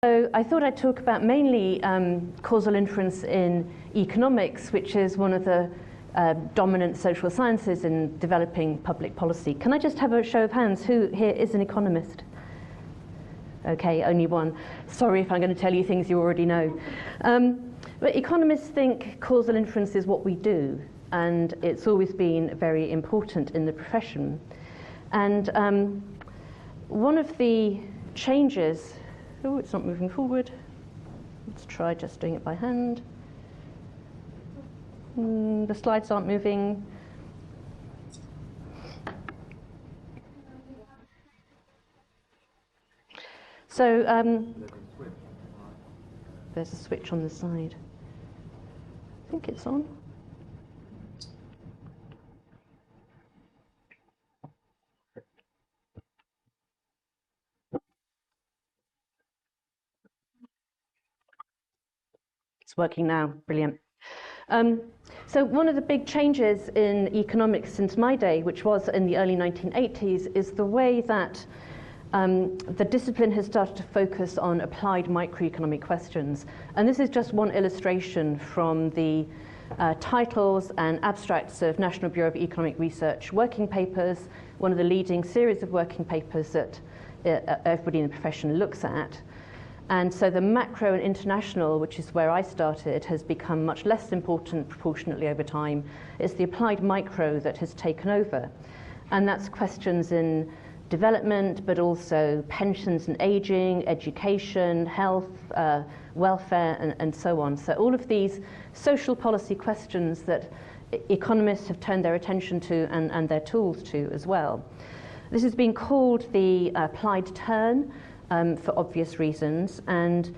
So I thought I'd talk about mainly causal inference in economics, which is one of the dominant social sciences in developing public policy. Can I just have a show of hands? Who here is an economist? Okay, only one. Sorry if I'm going to tell you things you already know. But economists think causal inference is what we do, and it's always been very important in the profession. And one of the changes, oh, it's not moving forward. Let's try just doing it by hand. The slides aren't moving. So there's a switch on the side. I think it's on. It's working now, brilliant. So one of the big changes in economics since my day, which was in the early 1980s, is the way that the discipline has started to focus on applied microeconomic questions. And this is just one illustration from the titles and abstracts of National Bureau of Economic Research working papers, one of the leading series of working papers that everybody in the profession looks at. And so the macro and international, which is where I started, has become much less important proportionately over time. It's the applied micro that has taken over. And that's questions in development, but also pensions and aging, education, health, welfare, and so on. So all of these social policy questions that economists have turned their attention to and their tools to as well. This has been called the applied turn, for obvious reasons, and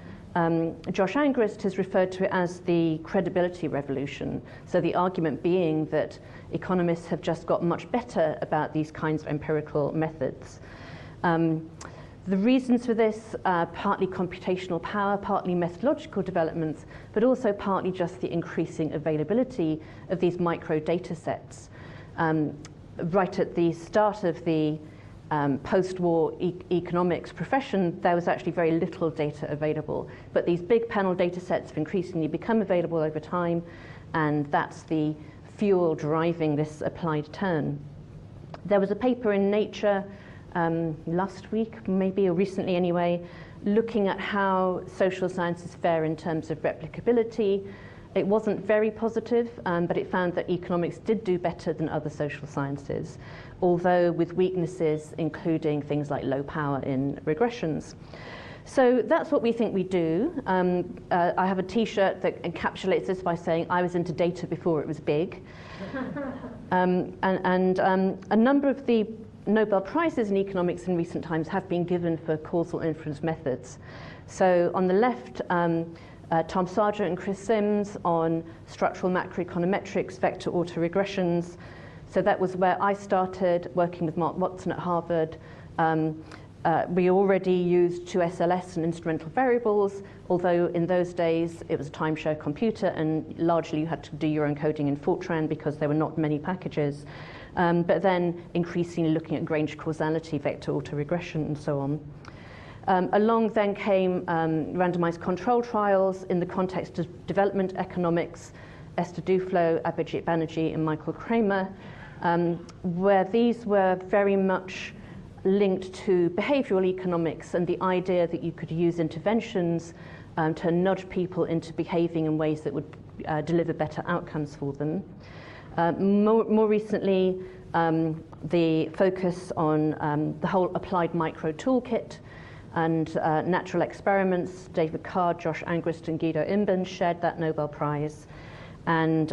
Josh Angrist has referred to it as the credibility revolution. So the argument being that economists have just got much better about these kinds of empirical methods. The reasons for this are partly computational power, partly methodological developments, but also partly just the increasing availability of these micro data sets. Right at the start of the post-war economics profession, there was actually very little data available. But these big panel data sets have increasingly become available over time, and that's the fuel driving this applied turn. There was a paper in Nature last week, maybe, or recently anyway, looking at how social sciences fare in terms of replicability. It wasn't very positive, but it found that economics did do better than other social sciences, although with weaknesses, including things like low power in regressions. So that's what we think we do. I have a T-shirt that encapsulates this by saying I was into data before it was big. And a number of the Nobel Prizes in economics in recent times have been given for causal inference methods. So on the left, Tom Sargent and Chris Sims on structural macroeconometrics, vector autoregressions. So that was where I started working with Mark Watson at Harvard. We already used 2SLS and instrumental variables, although in those days it was a timeshare computer and largely you had to do your own coding in Fortran because there were not many packages. But then increasingly looking at Grange causality, vector autoregression, and so on. Along then came randomized control trials in the context of development economics, Esther Duflo, Abhijit Banerjee, and Michael Kramer, where these were very much linked to behavioral economics and the idea that you could use interventions to nudge people into behaving in ways that would deliver better outcomes for them. More recently, the focus on the whole applied micro toolkit and natural experiments. David Carr, Josh Angrist, and Guido Imbens shared that Nobel Prize. And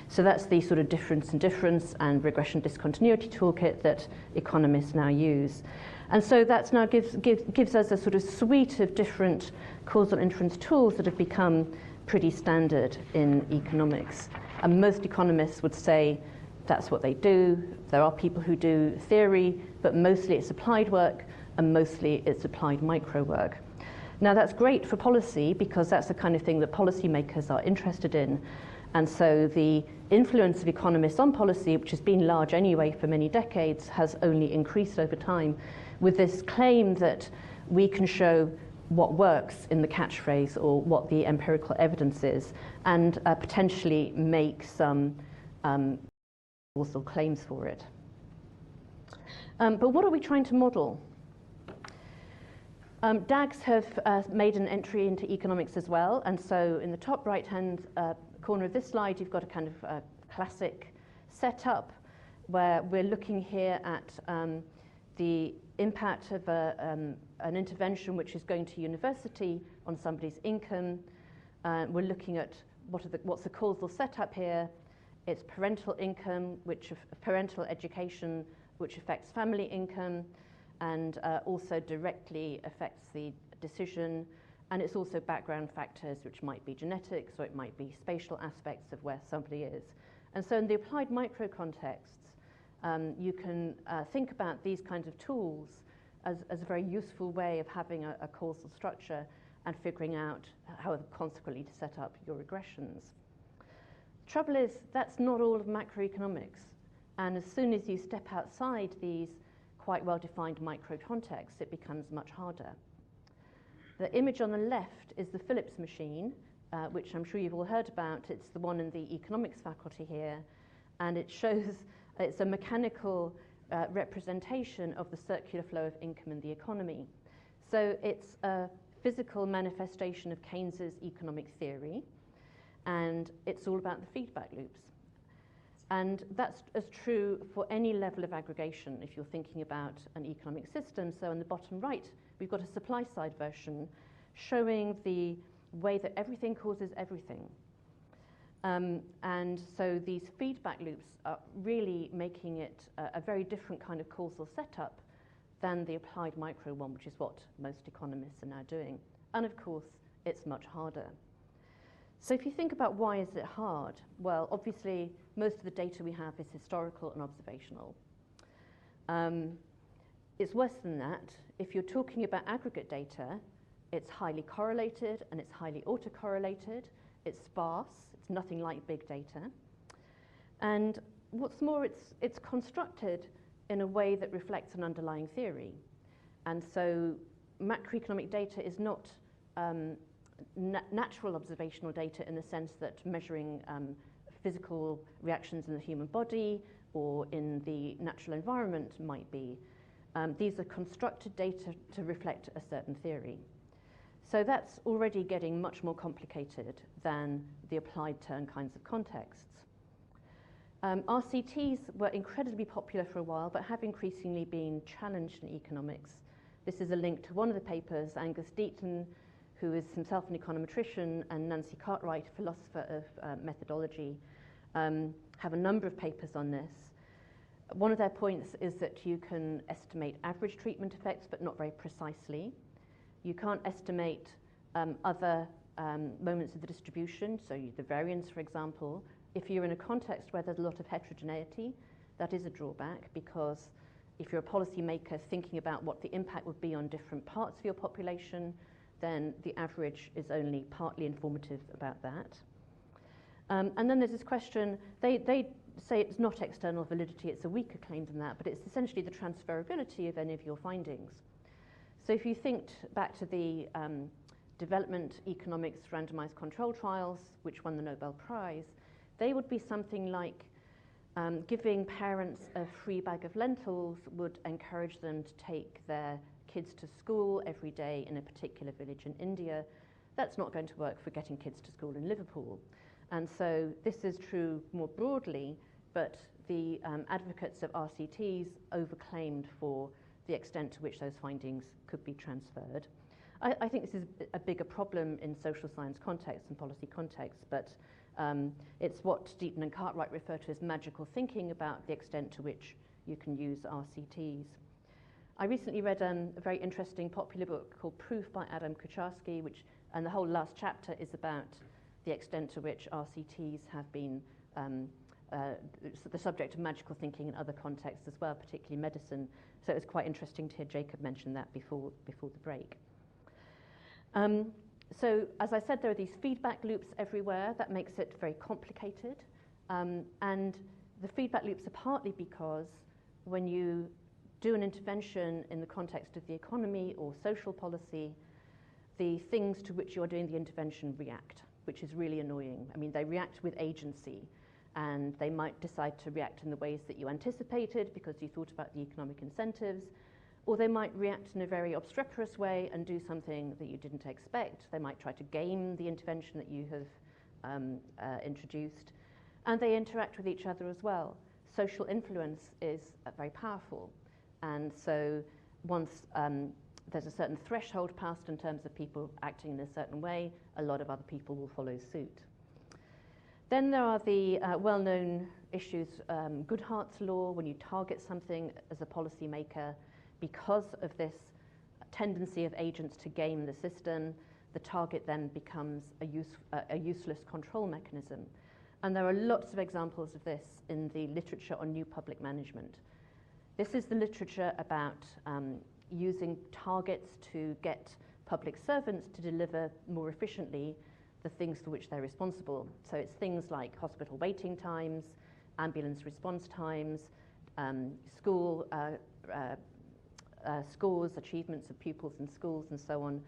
so that's the sort of difference in difference and regression discontinuity toolkit that economists now use. And so that now gives us a sort of suite of different causal inference tools that have become pretty standard in economics. And most economists would say that's what they do. There are people who do theory, but mostly it's applied work, and mostly it's applied micro work. Now that's great for policy because that's the kind of thing that policymakers are interested in. And so the influence of economists on policy, which has been large anyway for many decades, has only increased over time, with this claim that we can show what works in the catchphrase or what the empirical evidence is, and potentially make some causal claims for it. But what are we trying to model? DAGs have made an entry into economics as well, and so in the top right-hand corner of this slide, you've got a kind of classic setup where we're looking here at the impact of an intervention which is going to university on somebody's income. We're looking at what's the causal setup here. It's parental income, parental education, which affects family income, and also directly affects the decision. And it's also background factors, which might be genetics, or it might be spatial aspects of where somebody is. And so in the applied micro contexts, you can think about these kinds of tools as a very useful way of having a causal structure and figuring out how consequently to set up your regressions. The trouble is, that's not all of macroeconomics. And as soon as you step outside these quite well-defined micro contexts, it becomes much harder. The image on the left is the Phillips machine, which I'm sure you've all heard about. It's the one in the economics faculty here. And it shows, it's a mechanical representation of the circular flow of income in the economy. So it's a physical manifestation of Keynes's economic theory, and it's all about the feedback loops. And that's as true for any level of aggregation if you're thinking about an economic system. So on the bottom right, we've got a supply side version showing the way that everything causes everything. And so these feedback loops are really making it a very different kind of causal setup than the applied micro one, which is what most economists are now doing. And of course, it's much harder. So if you think about why is it hard, well, obviously, most of the data we have is historical and observational. It's worse than that. If you're talking about aggregate data, it's highly correlated and it's highly autocorrelated. It's sparse. It's nothing like big data. And what's more, it's constructed in a way that reflects an underlying theory. And so macroeconomic data is not natural observational data in the sense that measuring physical reactions in the human body or in the natural environment might be. These are constructed data to reflect a certain theory. So that's already getting much more complicated than the applied term kinds of contexts. RCTs were incredibly popular for a while, but have increasingly been challenged in economics. This is a link to one of the papers. Angus Deaton, who is himself an econometrician, and Nancy Cartwright, a philosopher of methodology, have a number of papers on this. One of their points is that you can estimate average treatment effects, but not very precisely. You can't estimate other moments of the distribution, so the variance, for example. If you're in a context where there's a lot of heterogeneity, that is a drawback, because if you're a policymaker thinking about what the impact would be on different parts of your population, then the average is only partly informative about that. And then there's this question, they say it's not external validity, it's a weaker claim than that, but it's essentially the transferability of any of your findings. So if you think back to the development economics randomized control trials, which won the Nobel Prize, they would be something like giving parents a free bag of lentils would encourage them to take their kids to school every day in a particular village in India. That's not going to work for getting kids to school in Liverpool. And so this is true more broadly, but the advocates of RCTs overclaimed for the extent to which those findings could be transferred. I think this is a bigger problem in social science contexts and policy contexts, but it's what Deaton and Cartwright refer to as magical thinking about the extent to which you can use RCTs. I recently read a very interesting popular book called Proof by Adam Kucharski, and the whole last chapter is about the extent to which RCTs have been the subject of magical thinking in other contexts as well, particularly medicine. So it was quite interesting to hear Jacob mention that before the break. So as I said, there are these feedback loops everywhere. That makes it very complicated. And the feedback loops are partly because when you do an intervention in the context of the economy or social policy, the things to which you're doing the intervention react, which is really annoying. I mean, they react with agency, and they might decide to react in the ways that you anticipated because you thought about the economic incentives, or they might react in a very obstreperous way and do something that you didn't expect. They might try to game the intervention that you have introduced, and they interact with each other as well. Social influence is very powerful, and so once there's a certain threshold passed in terms of people acting in a certain way, a lot of other people will follow suit. Then there are the well-known issues, Goodhart's law, when you target something as a policymaker, because of this tendency of agents to game the system, the target then becomes a useless control mechanism. And there are lots of examples of this in the literature on new public management. This is the literature about using targets to get public servants to deliver more efficiently the things for which they're responsible. So it's things like hospital waiting times, ambulance response times, school scores, achievements of pupils in schools, and so on.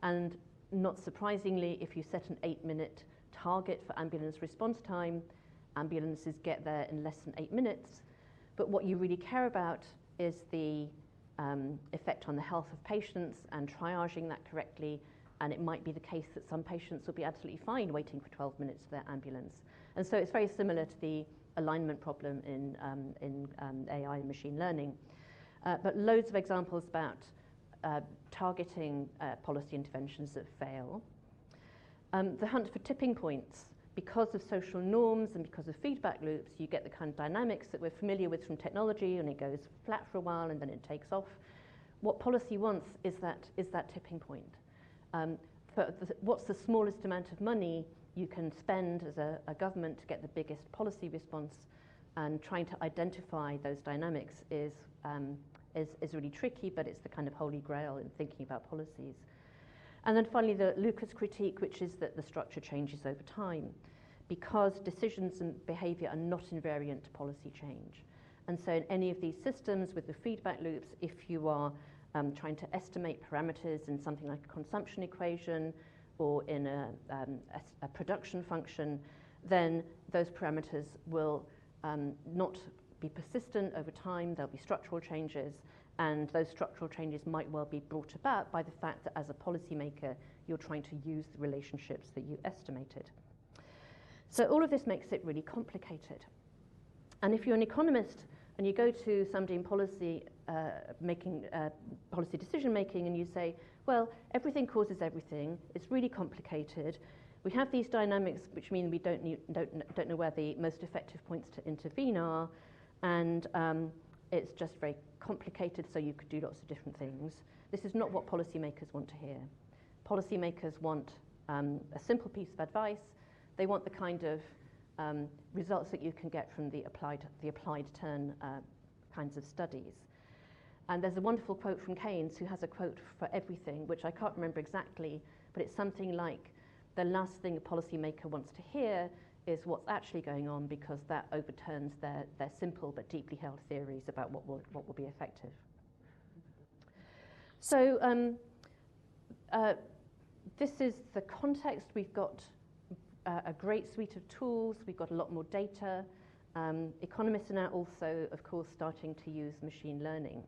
And not surprisingly, if you set an 8-minute target for ambulance response time, ambulances get there in less than 8 minutes. But what you really care about is the effect on the health of patients and triaging that correctly. And it might be the case that some patients will be absolutely fine waiting for 12 minutes for their ambulance. And so it's very similar to the alignment problem in AI and machine learning. But loads of examples about targeting policy interventions that fail. The hunt for tipping points. Because of social norms and because of feedback loops, you get the kind of dynamics that we're familiar with from technology, and it goes flat for a while and then it takes off. What policy wants is that tipping point. What's the smallest amount of money you can spend as a government to get the biggest policy response, and trying to identify those dynamics is really tricky, but it's the kind of holy grail in thinking about policies. And then finally, the Lucas critique, which is that the structure changes over time because decisions and behavior are not invariant to policy change. And so in any of these systems with the feedback loops, if you are trying to estimate parameters in something like a consumption equation or in a production function, then those parameters will not be persistent over time. There'll be structural changes, and those structural changes might well be brought about by the fact that as a policymaker, you're trying to use the relationships that you estimated. So all of this makes it really complicated. And if you're an economist and you go to somebody in policy policy decision making, and you say, well, everything causes everything, it's really complicated, we have these dynamics which mean we don't know where the most effective points to intervene are, and it's just very complicated, so you could do lots of different things. This is not what policymakers want to hear. Policymakers want a simple piece of advice. They want the kind of results that you can get from the applied turn kinds of studies. And there's a wonderful quote from Keynes, who has a quote for everything, which I can't remember exactly, but it's something like, the last thing a policymaker wants to hear is what's actually going on, because that overturns their simple but deeply held theories about what will be effective. So this is the context. We've got a great suite of tools. We've got a lot more data. Economists are now also, of course, starting to use machine learning.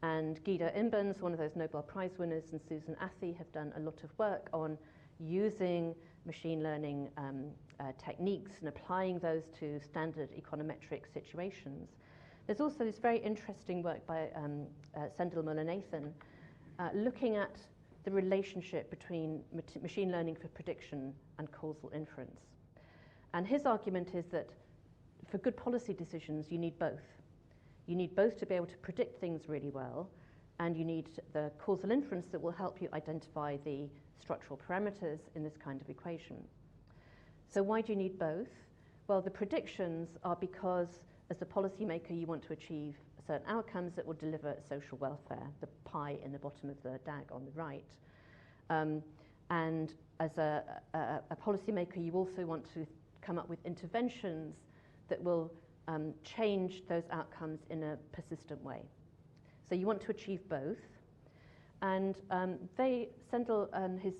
And Guido Imbens, one of those Nobel Prize winners, and Susan Athey have done a lot of work on using machine learning techniques and applying those to standard econometric situations. There's also this very interesting work by Sendhil Mullainathan looking at the relationship between machine learning for prediction and causal inference. And his argument is that for good policy decisions, you need both. You need both to be able to predict things really well, and you need the causal inference that will help you identify the structural parameters in this kind of equation. So why do you need both? Well, the predictions are because as a policymaker, you want to achieve certain outcomes that will deliver social welfare, the pie in the bottom of the DAG on the right. And as a policymaker, you also want to come up with interventions that will change those outcomes in a persistent way. So you want to achieve both. And Sendel and his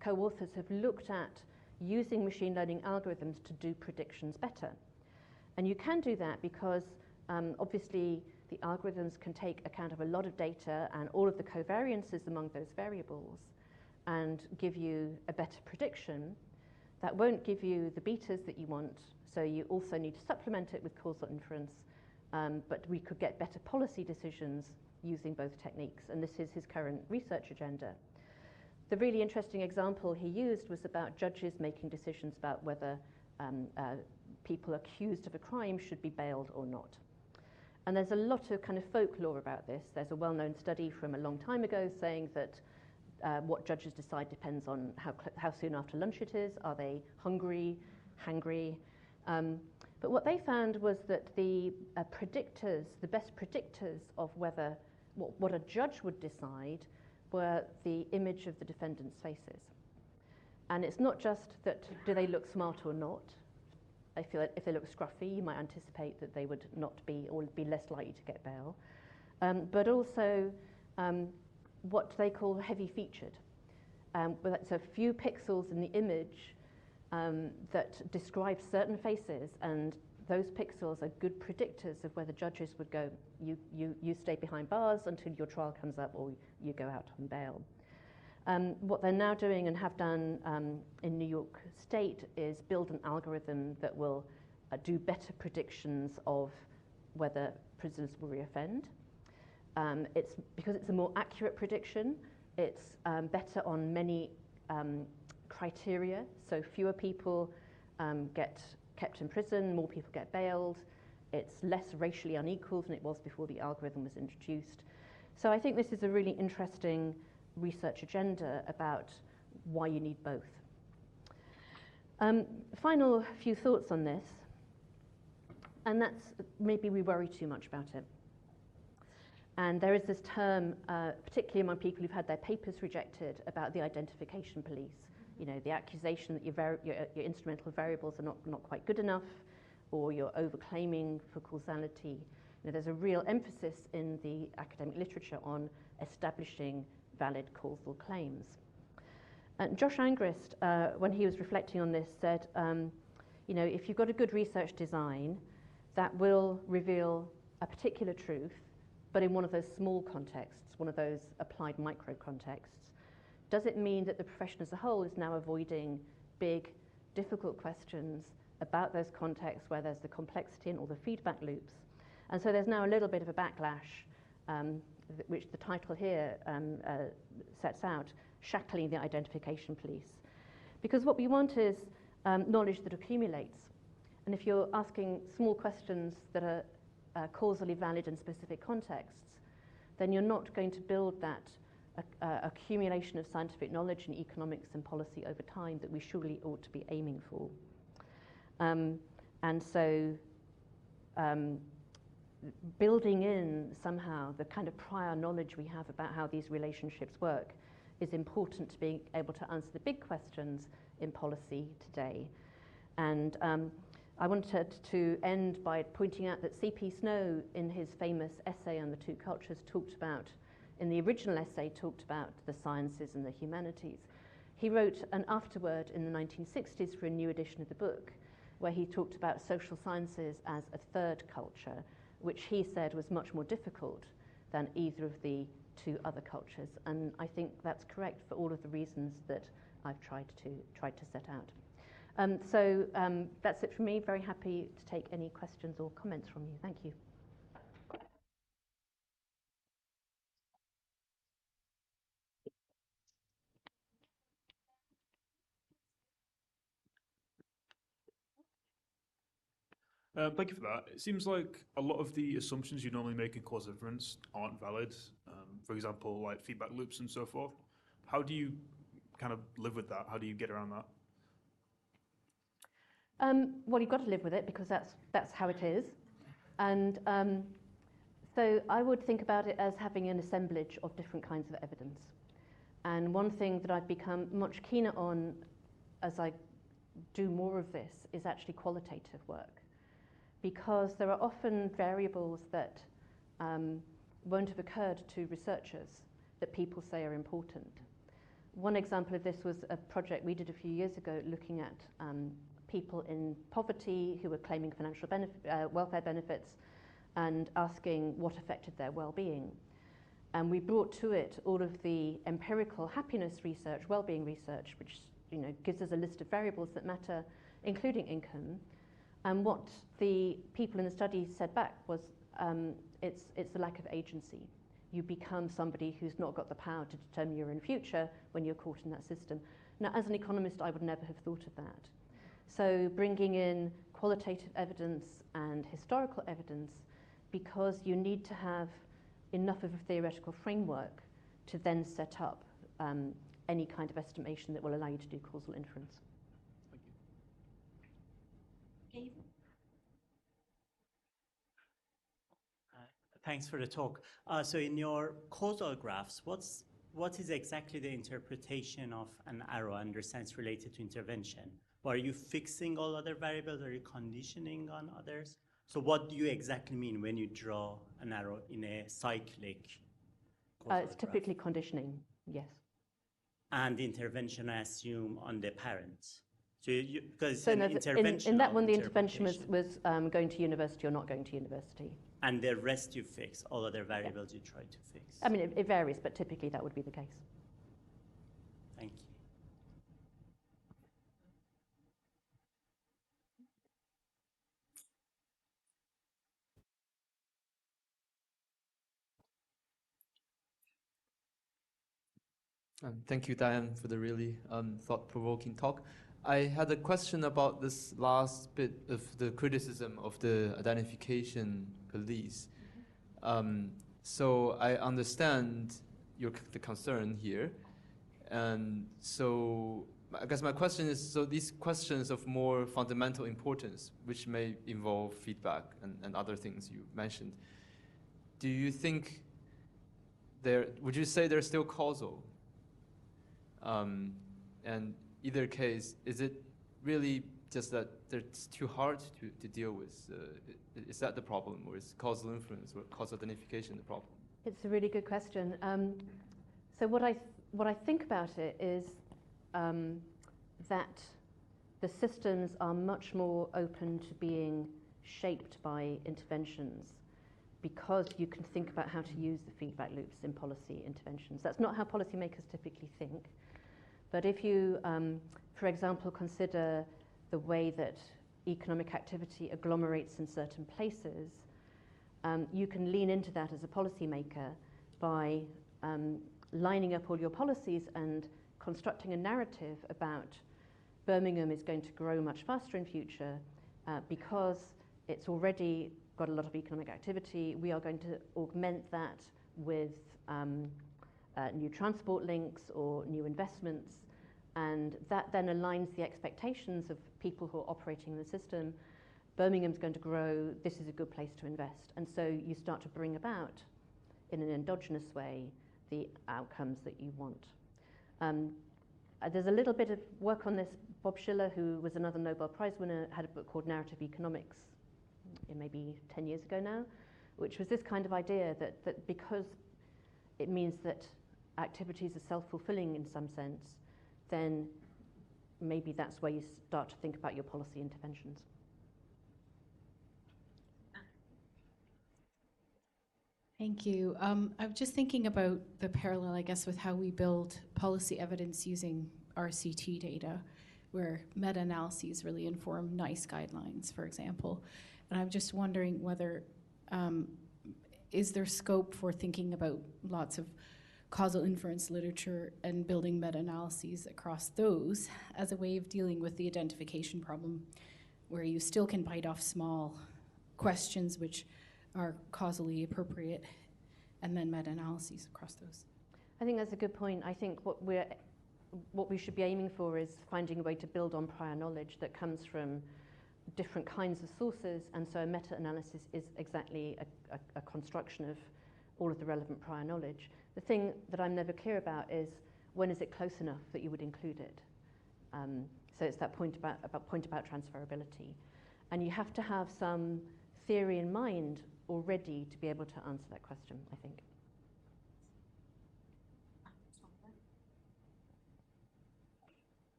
co-authors have looked at using machine learning algorithms to do predictions better. And you can do that because obviously the algorithms can take account of a lot of data and all of the covariances among those variables and give you a better prediction. That won't give you the betas that you want, so you also need to supplement it with causal inference, but we could get better policy decisions using both techniques, and this is his current research agenda. The really interesting example he used was about judges making decisions about whether people accused of a crime should be bailed or not. And there's a lot of kind of folklore about this. There's a well-known study from a long time ago saying that what judges decide depends on how soon after lunch it is. Are they hungry, hangry? But what they found was that the predictors, the best predictors of whether what a judge would decide were the image of the defendant's faces. And it's not just that do they look smart or not. I feel like if they look scruffy, you might anticipate that they would not be or be less likely to get bail. But also what they call heavy featured. So a few pixels in the image that describe certain faces, and those pixels are good predictors of whether judges would go, you stay behind bars until your trial comes up or you go out on bail. What they're now doing and have done in New York State is build an algorithm that will do better predictions of whether prisoners will reoffend. It's because it's a more accurate prediction. It's better on many criteria, so fewer people get kept in prison, more people get bailed. It's less racially unequal than it was before the algorithm was introduced. So I think this is a really interesting research agenda about why you need both. Final few thoughts on this, and that's maybe we worry too much about it. And there is this term, particularly among people who've had their papers rejected, about the identification police. You know, the accusation that your instrumental variables are not quite good enough, or you're overclaiming for causality. You know, there's a real emphasis in the academic literature on establishing valid causal claims. And Josh Angrist, when he was reflecting on this, said, you know, if you've got a good research design, that will reveal a particular truth, but in one of those small contexts, one of those applied micro contexts. Does it mean that the profession as a whole is now avoiding big, difficult questions about those contexts where there's the complexity and all the feedback loops? And so there's now a little bit of a backlash, which the title here sets out, shackling the identification police. Because what we want is knowledge that accumulates. And if you're asking small questions that are causally valid in specific contexts, then you're not going to build that accumulation of scientific knowledge in economics and policy over time that we surely ought to be aiming for. And so building in somehow the kind of prior knowledge we have about how these relationships work is important to be able to answer the big questions in policy today. And I wanted to end by pointing out that C.P. Snow, in his famous essay on the two cultures, in the original essay, talked about the sciences and the humanities. He wrote an afterword in the 1960s for a new edition of the book, where he talked about social sciences as a third culture, which he said was much more difficult than either of the two other cultures. And I think that's correct for all of the reasons that I've tried to set out. So that's it from me. Very happy to take any questions or comments from you. Thank you. Thank you for that. It seems like a lot of the assumptions you normally make in causal inference aren't valid. For example, like feedback loops and so forth. How do you kind of live with that? How do you get around that? Well, you've got to live with it because that's how it is. And so I would think about it as having an assemblage of different kinds of evidence. And one thing that I've become much keener on as I do more of this is actually qualitative work. Because there are often variables that won't have occurred to researchers that people say are important. One example of this was a project we did a few years ago looking at people in poverty who were claiming financial welfare benefits and asking what affected their well-being. And we brought to it all of the empirical happiness research, well-being research, which gives us a list of variables that matter, including income. And what the people in the study said back was it's the lack of agency. You become somebody who's not got the power to determine your own future when you're caught in that system. Now, as an economist, I would never have thought of that. So bringing in qualitative evidence and historical evidence, because you need to have enough of a theoretical framework to then set up any kind of estimation that will allow you to do causal inference. Thank you. Thanks for the talk. So in your causal graphs, what is exactly the interpretation of an arrow under sense related to intervention? Are you fixing all other variables? Are you conditioning on others? So what do you exactly mean when you draw an arrow in a cyclic causal It's typically conditioning, yes. And intervention, I assume, on the parents. So because So an no, intervention in that one, the intervention was going to university or not going to university. And the rest you fix, all other variables you try to fix. I mean, it varies, but typically that would be the case. Thank you. Thank you, Diane, for the really thought-provoking talk. I had a question about this last bit of the criticism of the identification police. So I understand the concern here. And so I guess my question is, so these questions of more fundamental importance, which may involve feedback and other things you mentioned, do you think would you say they're still causal? And either case, is it really just that it's too hard to deal with? Is that the problem, or is causal inference or causal identification the problem? It's a really good question. So what I think about it is that the systems are much more open to being shaped by interventions, because you can think about how to use the feedback loops in policy interventions. That's not how policymakers typically think. But if you, for example, consider the way that economic activity agglomerates in certain places, you can lean into that as a policymaker by lining up all your policies and constructing a narrative about Birmingham is going to grow much faster in future because it's already got a lot of economic activity. We are going to augment that with new transport links or new investments, and that then aligns the expectations of people who are operating in the system. Birmingham's going to grow, this is a good place to invest. And so you start to bring about, in an endogenous way, the outcomes that you want. There's a little bit of work on this. Bob Schiller, who was another Nobel Prize winner, had a book called Narrative Economics, maybe 10 years ago now, which was this kind of idea that because it means that activities are self-fulfilling in some sense, then maybe that's where you start to think about your policy interventions. Thank you. I'm just thinking about the parallel, I guess, with how we build policy evidence using RCT data, where meta-analyses really inform NICE guidelines, for example. And I'm just wondering whether, is there scope for thinking about lots of causal inference literature and building meta-analyses across those as a way of dealing with the identification problem, where you still can bite off small questions which are causally appropriate, and then meta-analyses across those? I think that's a good point. I think what we should be aiming for is finding a way to build on prior knowledge that comes from different kinds of sources, and so a meta-analysis is exactly a construction of all of the relevant prior knowledge. The thing that I'm never clear about is, when is it close enough that you would include it? So it's that point about transferability. And you have to have some theory in mind already to be able to answer that question, I think.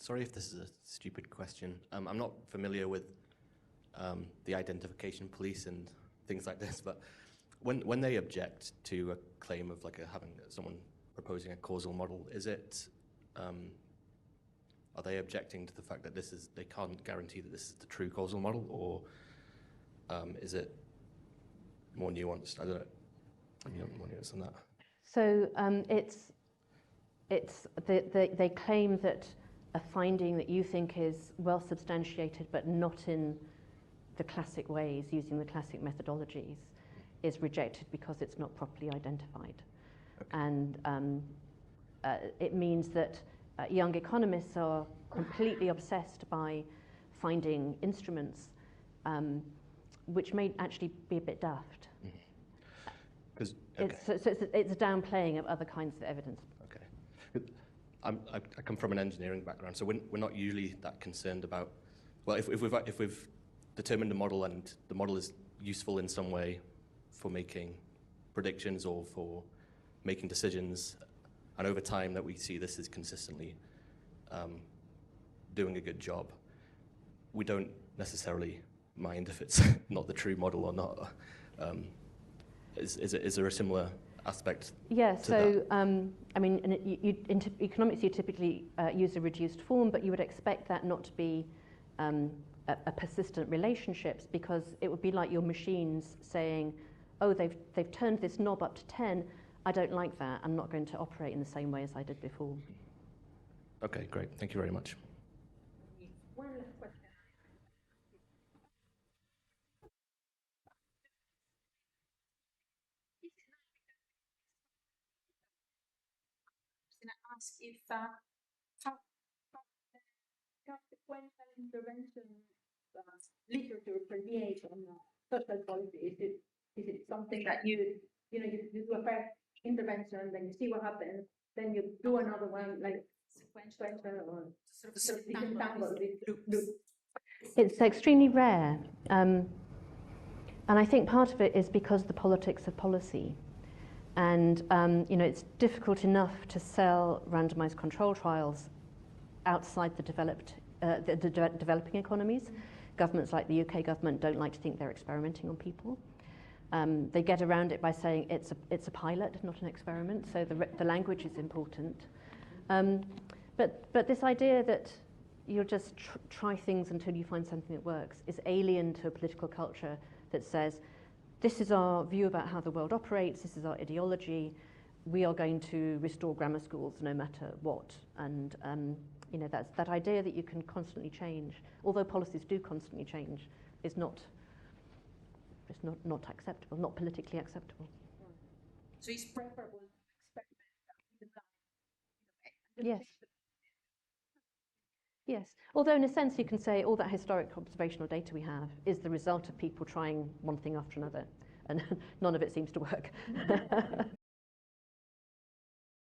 Sorry if this is a stupid question. I'm not familiar with the identification police and things like this, but when they object to a claim of like having someone proposing a causal model, is it are they objecting to the fact that they can't guarantee that this is the true causal model, or is it more nuanced? I don't know. You know, more nuanced than that. So they claim that a finding that you think is well substantiated but not in the classic ways, using the classic methodologies, is rejected because it's not properly identified. Okay. And it means that young economists are completely obsessed by finding instruments which may actually be a bit daft. Okay. It's a downplaying of other kinds of evidence. Okay. I come from an engineering background, so we're not usually that concerned about, well, if we've determined a model and the model is useful in some way for making predictions or for making decisions, and over time that we see this is consistently doing a good job, we don't necessarily mind if it's not the true model or not. Is there a similar aspect? Yeah, so I mean, in economics you typically use a reduced form, but you would expect that not to be a persistent relationships, because it would be like your machines saying, oh, they've turned this knob up to 10, I don't like that, I'm not going to operate in the same way as I did before. Okay, great, thank you very much. One last question. I ask if how consequential intervention literature permeates on social policy. Is it something that you do a first intervention, then you see what happens, then you do another one, like sequential or sort of disentangle loops? It's extremely rare, and I think part of it is because of the politics of policy. And it's difficult enough to sell randomized control trials outside the developing economies. Governments like the UK government don't like to think they're experimenting on people. They get around it by saying it's a pilot, not an experiment. So the language is important. But this idea that you'll just try things until you find something that works is alien to a political culture that says, this is our view about how the world operates, this is our ideology, we are going to restore grammar schools no matter what. And that's that idea that you can constantly change, although policies do constantly change, is not acceptable, not politically acceptable. So it's preferable to experiment with the blind. Yes. Yes, although in a sense you can say all that historic observational data we have is the result of people trying one thing after another, and none of it seems to work.